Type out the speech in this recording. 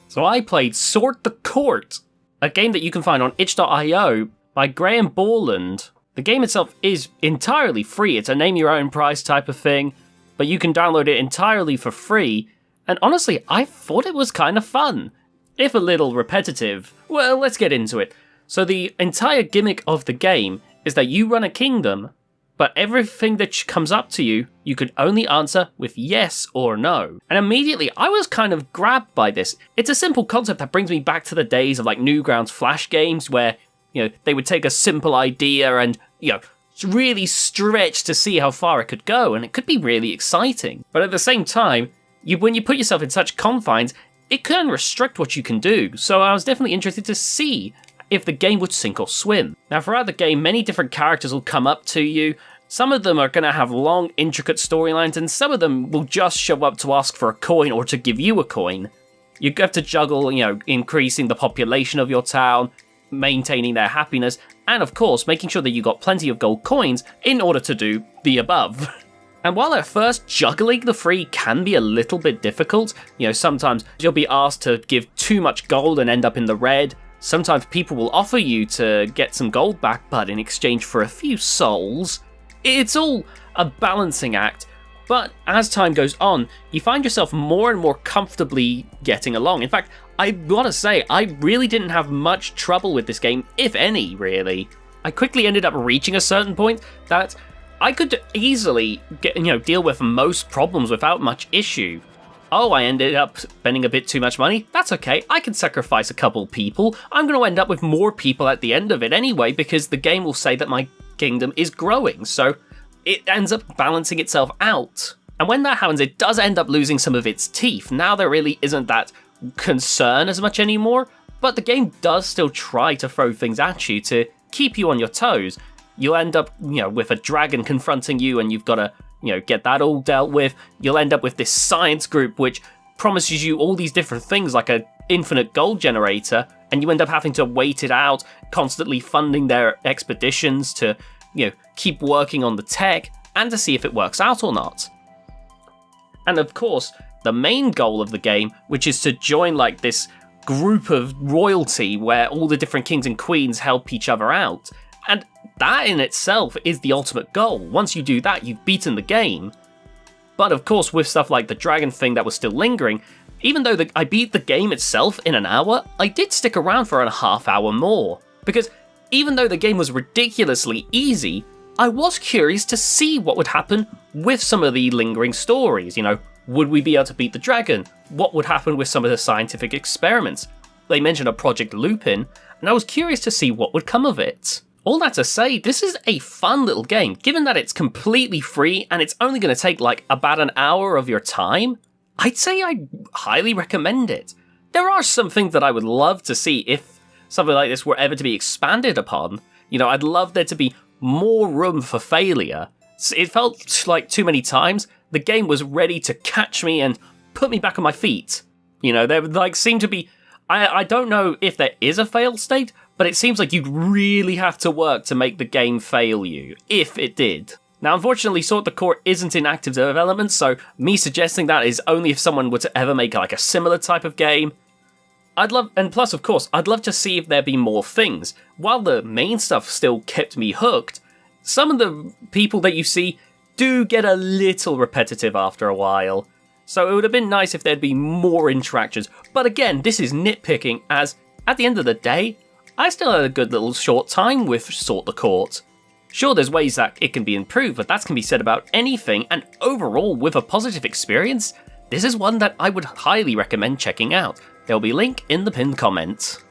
So I played Sort the Court, a game that you can find on itch.io by Graham Borland. The game itself is entirely free. It's a name your own price type of thing, but you can download it entirely for free. And honestly, I thought it was kind of fun. If a little repetitive. Well, let's get into it. So the entire gimmick of the game is that you run a kingdom, but everything that comes up to you, you can only answer with yes or no. And immediately, I was kind of grabbed by this. It's a simple concept that brings me back to the days of like Newgrounds Flash games where, they would take a simple idea and, really stretch to see how far it could go, and it could be really exciting. But at the same time, when you put yourself in such confines, it can restrict what you can do. So I was definitely interested to see if the game would sink or swim. Now throughout the game, many different characters will come up to you. Some of them are going to have long, intricate storylines, and some of them will just show up to ask for a coin or to give you a coin. You have to juggle, increasing the population of your town, maintaining their happiness, and of course, making sure that you got plenty of gold coins in order to do the above. And while at first juggling the three can be a little bit difficult, sometimes you'll be asked to give too much gold and end up in the red. Sometimes people will offer you to get some gold back, but in exchange for a few souls. It's all a balancing act, but as time goes on, you find yourself more and more comfortably getting along. In fact, I gotta say, I really didn't have much trouble with this game, if any, really. I quickly ended up reaching a certain point that I could easily deal with most problems without much issue. Oh, I ended up spending a bit too much money? That's okay, I can sacrifice a couple people. I'm going to end up with more people at the end of it anyway, because the game will say that my kingdom is growing, so it ends up balancing itself out. And when that happens, it does end up losing some of its teeth. Now there really isn't that concern as much anymore, but the game does still try to throw things at you to keep you on your toes. You'll end up, with a dragon confronting you, and you've got to, get that all dealt with. You'll end up with this science group which promises you all these different things like an infinite gold generator, and you end up having to wait it out, constantly funding their expeditions to, keep working on the tech and to see if it works out or not. And of course, the main goal of the game, which is to join like this group of royalty where all the different kings and queens help each other out. And that in itself is the ultimate goal. Once you do that, you've beaten the game. But of course, with stuff like the dragon thing that was still lingering, even though I beat the game itself in an hour, I did stick around for a half hour more. Because even though the game was ridiculously easy, I was curious to see what would happen with some of the lingering stories. Would we be able to beat the dragon? What would happen with some of the scientific experiments? They mentioned a Project Lupin, and I was curious to see what would come of it. All that to say, this is a fun little game, given that it's completely free and it's only going to take like about an hour of your time. I'd say I highly recommend it. There are some things that I would love to see if something like this were ever to be expanded upon. I'd love there to be more room for failure. It felt like too many times the game was ready to catch me and put me back on my feet. There seemed to be... I don't know if there is a fail state, but it seems like you'd really have to work to make the game fail you, if it did. Now, unfortunately, Sort the Court isn't in active development, so me suggesting that is only if someone were to ever make like a similar type of game. And plus, of course, I'd love to see if there'd be more things. While the main stuff still kept me hooked, some of the people that you see do get a little repetitive after a while. So it would have been nice if there'd be more interactions. But again, this is nitpicking, as at the end of the day, I still had a good little short time with Sort the Court. Sure, there's ways that it can be improved, but that can be said about anything, and overall, with a positive experience, this is one that I would highly recommend checking out. There'll be a link in the pinned comment.